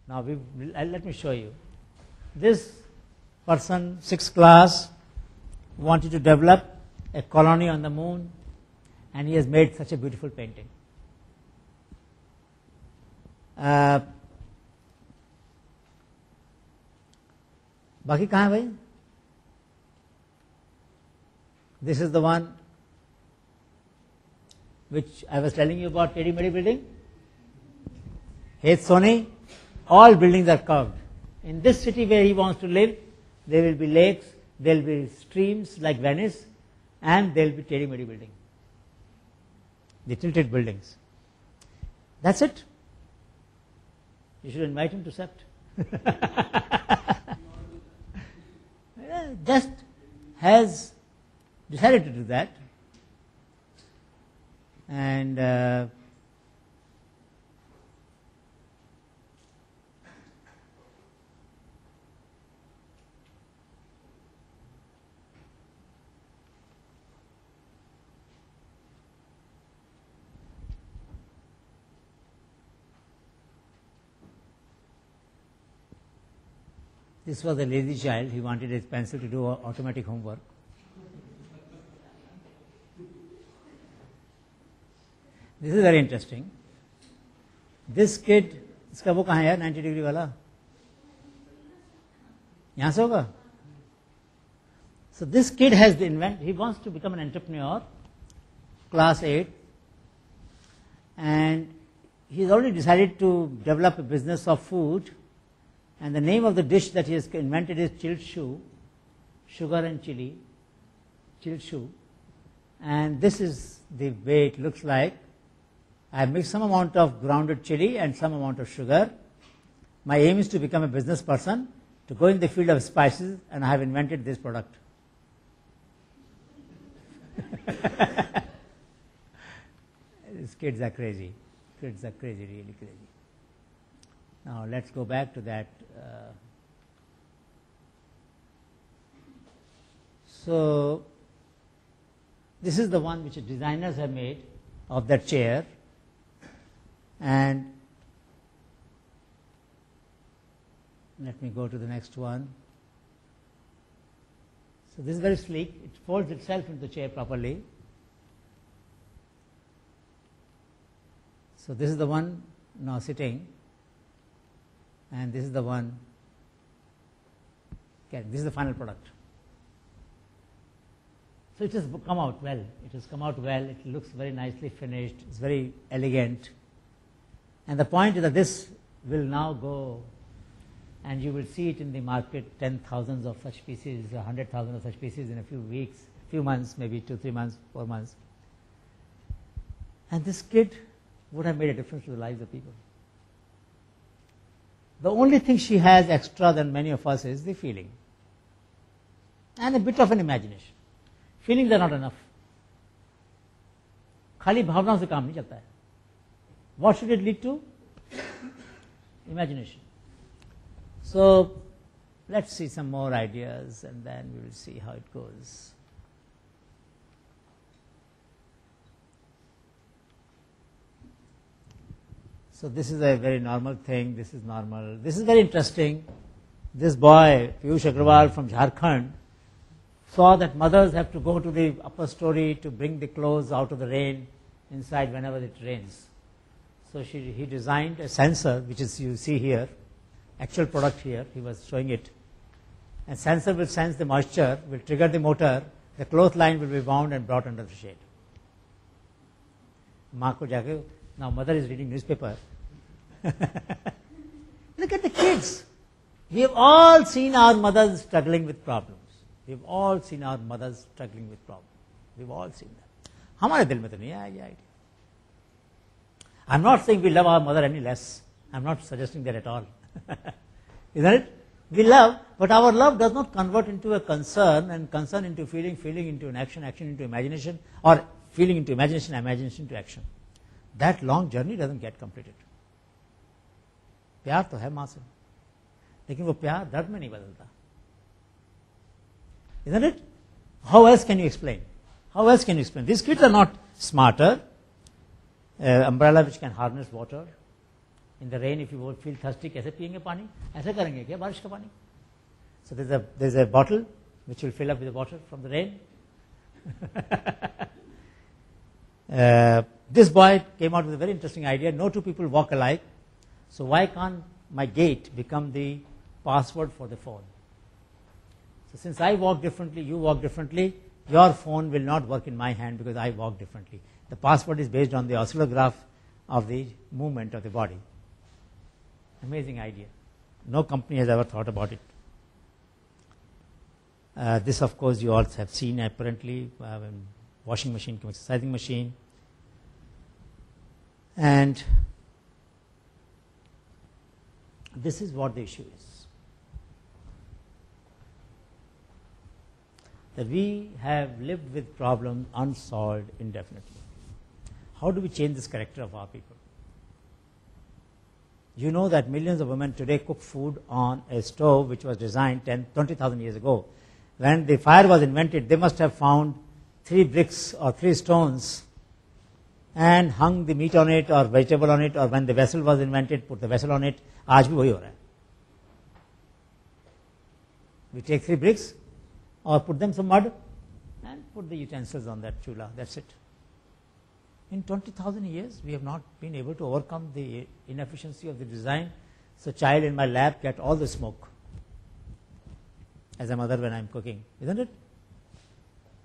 Now let me show you. This person, 6th class, wanted to develop a colony on the moon, and he has made such a beautiful painting. बाकी कहाँ है भाई? This is the one which I was telling you about, Teddy Meddy building. Hey Sony, all buildings are curved. In this city where he wants to live, there will be lakes, there will be streams like Venice, and there will be Teddy Meddy building. The tilted buildings. That's it. You should invite him to SEPT. Just has decided to do that. And this was a lazy child. He wanted his pencil to do automatic homework. This is very interesting. This kid, इसका वो कहाँ है यार 90 degree वाला? यहाँ से होगा? So this kid has the invent. He wants to become an entrepreneur, class 8, and he's already decided to develop a business of food. And the name of the dish that he has invented is chilled shoe, sugar and chili, chilled shoe. And this is the way it looks like. I have mixed some amount of grounded chili and some amount of sugar. My aim is to become a business person, to go in the field of spices, and I have invented this product. These kids are crazy. Kids are crazy, really crazy. Now let's go back to that. So this is the one which the designers have made of that chair, and let me go to the next one. So this is very sleek. It folds itself into the chair properly. So this is the one now sitting, and this is the one. Okay, this is the final product. So it has come out well. It has come out well. It looks very nicely finished. It's very elegant. And the point is that this will now go, and you will see it in the market, 10,000 of such pieces, 100,000 of such pieces in a few weeks, few months, maybe 2, 3 months, 4 months. And this kid would have made a difference to the lives of people. The only thing she has extra than many of us is the feeling and a bit of an imagination. Feelings are not enough. खाली भावनाओं से काम नहीं चलता है. What should it lead to? Imagination. So let's see some more ideas, and then we will see how it goes. So this is a very normal thing. This is normal. This is very interesting. This boy, Piyush Agrawal from Jharkhand, saw that mothers have to go to the upper story to bring the clothes out of the rain inside whenever it rains. So he designed a sensor, which is you see here, actual product here. He was showing it. And sensor will sense the moisture, will trigger the motor. The clothesline will be wound and brought under the shade. Now mother is reading newspaper. Look at the kids. We have all seen our mothers struggling with problems. We have all seen our mothers struggling with problems. We have all seen that. हमारे दिल में तो नहीं आया ये idea. I'm not saying we love our mother any less. I'm not suggesting that at all. Isn't it? We love, but our love does not convert into a concern, and concern into feeling, feeling into an action, action into imagination, or feeling into imagination, imagination into action. That long journey doesn't get completed. प्यार तो है माँ से, लेकिन वो प्यार दर्द में नहीं बदलता. Isn't it? How else can you explain? How else can you explain? These kids are not smarter. Umbrella which can harness water In the rain, if you would feel thirsty, कैसे पिएंगे पानी? ऐसे करेंगे क्या बारिश का पानी? So there's a bottle which will fill up with the water from the rain. This boy came out with a very interesting idea. No two people walk alike. So why can't my gait become the password for the phone? So since I walk differently, you walk differently, your phone will not work in my hand because I walk differently. The password is based on the oscillograph of the movement of the body. Amazing idea. No company has ever thought about it. This, of course, you all have seen apparently. Washing machine, exercising machine. And this is what the issue is. That we have lived with problems unsolved indefinitely. How do we change this character of our people? You know that millions of women today cook food on a stove which was designed 20,000 years ago. When the fire was invented, they must have found 3 bricks or 3 stones and hung the meat on it or vegetable on it, or when the vessel was invented, put the vessel on it. आज भी वही हो रहा है. We take 3 bricks or put them some mud and put the utensils on that chula. That's it. In 20,000 years, we have not been able to overcome the inefficiency of the design. So child in my lab get all the smoke as a mother when I am cooking, isn't it?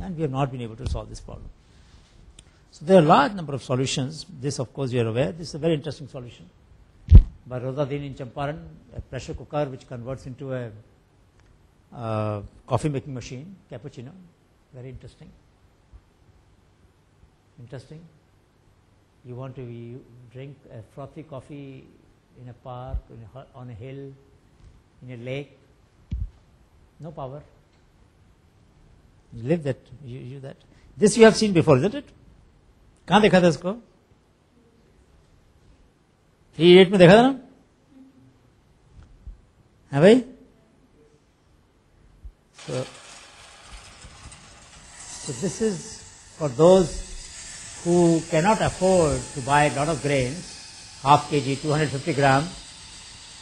And we have not been able to solve this problem. So there are a large number of solutions. This, of course, you are aware. This is a very interesting solution by Rosadin in Champaran, a pressure cooker which converts into a coffee making machine, cappuccino. Very interesting. Interesting. You want to drink a frothy coffee in a park, on a hill, in a lake. No power. You live that, you that. This you have seen before, isn't it? कहाँ देखा था इसको? 3-8 में देखा था ना? है भाई? So this is for those who cannot afford to buy a lot of grains, half kg, 250 gram.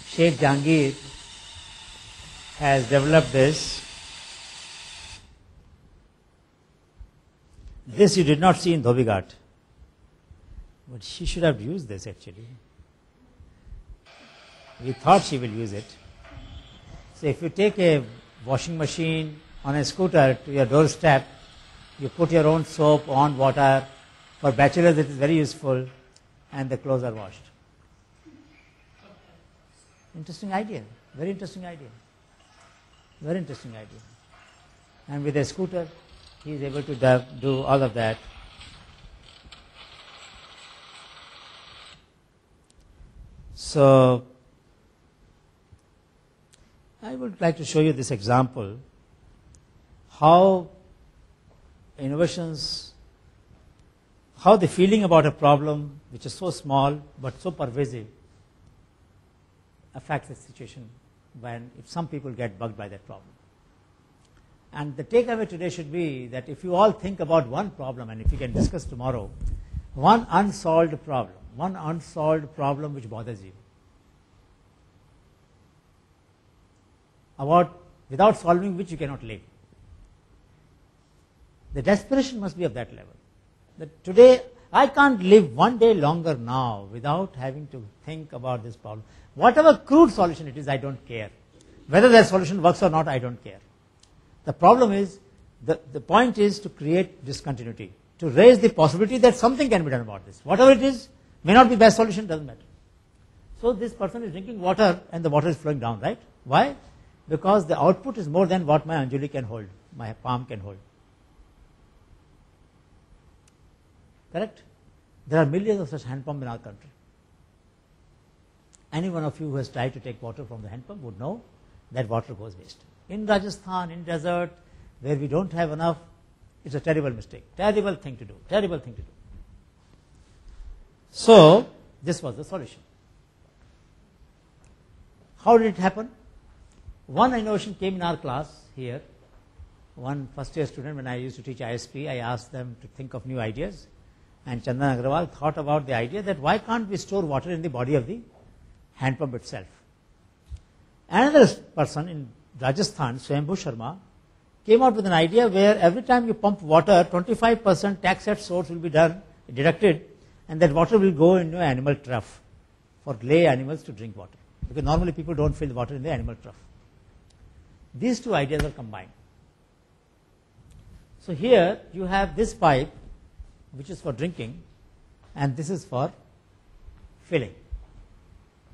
Sheikh Jahangir has developed this. This you did not see in Dhobi Ghat, but she should have used this actually. We thought she will use it. So if you take a washing machine on a scooter to your doorstep, you put your own soap on water. For bachelors it is very useful, and the clothes are washed. Interesting idea. Very interesting idea. Very interesting idea. And with a scooter, he is able to do all of that. So, I would like to show you this example, how innovations, how the feeling about a problem which is so small but so pervasive affects the situation if some people get bugged by that problem. And the takeaway today should be that if you all think about one problem, and if we can discuss tomorrow, one unsolved problem which bothers you, without solving which you cannot live. The desperation must be of that level. That today, I can't live one day longer now without having to think about this problem. Whatever crude solution it is, I don't care. Whether that solution works or not, I don't care. The problem is, the point is to create discontinuity, to raise the possibility that something can be done about this. Whatever it is, may not be best solution, doesn't matter. So this person is drinking water and the water is flowing down, right? Why? Because the output is more than what my Anjali can hold, my palm can hold. Correct? There are millions of such hand pumps in our country. Any one of you who has tried to take water from the hand pump would know that water goes waste. In Rajasthan, in desert, where we don't have enough, it's a terrible mistake. Terrible thing to do. Terrible thing to do. So, this was the solution. How did it happen? One innovation came in our class here. One first year student, when I used to teach ISP, I asked them to think of new ideas. And Chandan Agrawal thought about the idea that why can't we store water in the body of the hand pump itself. Another person in Rajasthan, Swayambhu Sharma, came out with an idea where every time you pump water, 25% tax at source will be deducted, and that water will go into an animal trough for lay animals to drink water. Because normally people don't fill the water in the animal trough. These two ideas are combined. So here you have this pipe, which is for drinking, and this is for filling.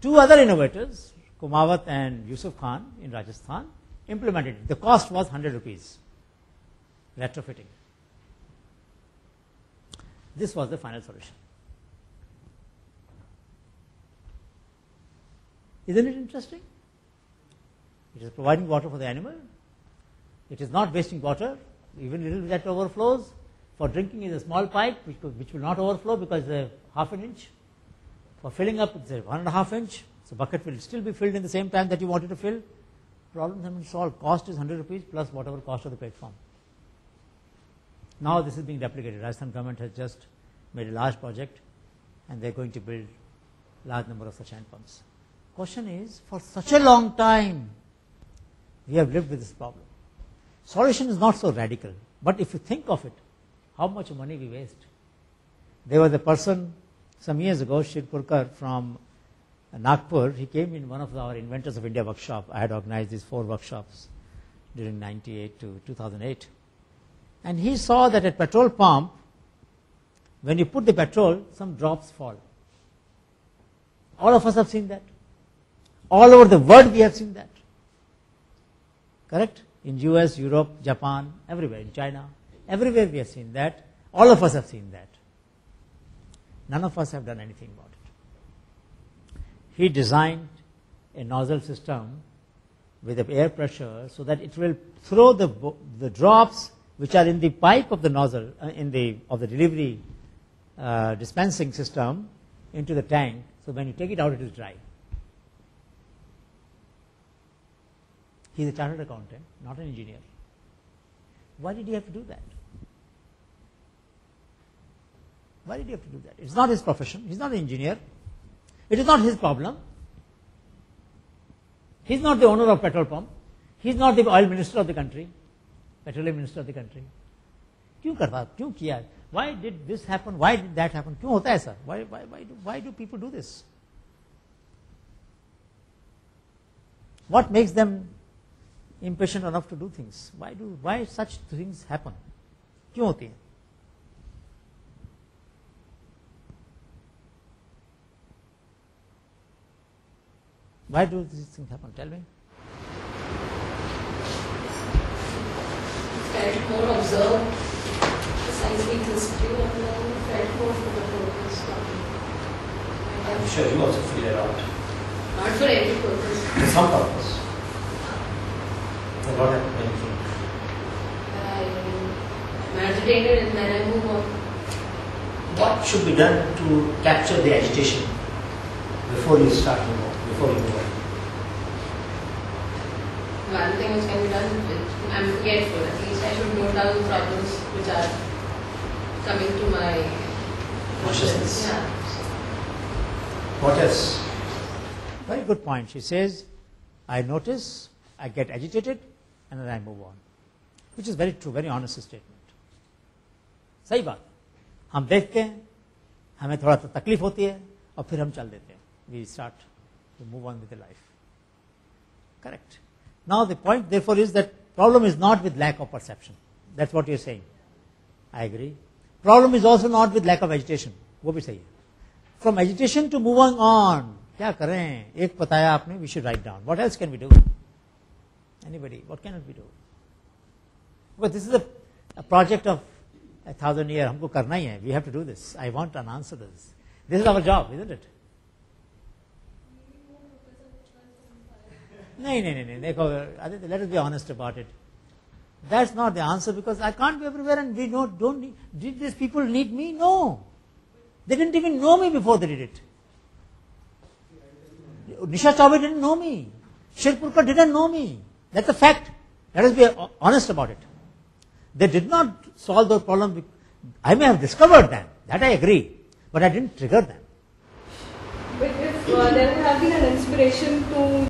Two other innovators, Kumawat and Yusuf Khan in Rajasthan, implemented it. The cost was 100 rupees, retrofitting. This was the final solution. Isn't it interesting? It is providing water for the animal. It is not wasting water. Even little that overflows. For drinking is a small pipe which will not overflow because it's a half an inch. For filling up, it's a 1.5 inch. So bucket will still be filled in the same time that you wanted to fill. Problem has been solved. Cost is 100 rupees plus whatever cost of the platform. Now this is being replicated. Rajasthan government has just made a large project and they're going to build large number of such hand pumps. Question is, for such a long time, we have lived with this problem. Solution is not so radical, but if you think of it, how much money we waste. There was a person some years ago, Shirpurkar from Nagpur. He came in one of our Inventors of India workshop. I had organized these 4 workshops during 98 to 2008. And he saw that at petrol pump, when you put the petrol, some drops fall. All of us have seen that. All over the world we have seen that. Correct? In US, Europe, Japan, everywhere, in China, everywhere we have seen that. All of us have seen that. None of us have done anything about it. He designed a nozzle system with the air pressure so that it will throw the drops which are in the pipe of the nozzle, of the delivery dispensing system into the tank. So when you take it out, it is dry. He is a chartered accountant, not an engineer. Why did he have to do that? Why did he have to do that? It's not his profession. He's not an engineer. It is not his problem. He's not the owner of petrol pump. He's not the oil minister of the country, petroleum minister of the country. क्यों करता? क्यों किया? Why did this happen? Why did that happen? क्यों होता है ऐसा? Why do people do this? What makes them impatient enough to do things? Why such things happen? क्यों होती है? Why do these things happen? Tell me. Felt more observed the scientific history and then felt more for the purpose. I'm sure you also feel it out. Not for any purpose. For some purpose. What happened when you think? I'm agitated and then I move on. What should be done to capture the agitation before you start moving on? Before you move on? One thing which can be done, I'm forgetful. At least I should note down the problems which are coming to my consciousness. Yeah. What else? Very good point. She says, I notice, I get agitated, and then I move on. Which is very true, very honest statement. सही बात. हम देखते हैं, हमें थोड़ा सा तकलीफ होती है, और फिर हम चल देते हैं. We start to move on with the life. Correct. Now the point therefore is that problem is not with lack of perception. That's what you're saying. I agree. Problem is also not with lack of agitation. वो भी सही है. From agitation to moving on, क्या करें? एक बताया आपने, we should write down. What else can we do? Anybody? What can we do? Because this is a project of 1,000 years. हमको करना ही है. We have to do this. I want an answer to this. This is our job, isn't it? नहीं, देखो, let us be honest about it. That's not the answer because I can't be everywhere and we don't need, did these people need me? No. They didn't even know me before they did it. Nisha Chawla didn't know me. Shirpurkar didn't know me. That's a fact. Let us be honest about it. They did not solve the problem. I may have discovered them. That I agree. But I didn't trigger them. But if there would have been an inspiration to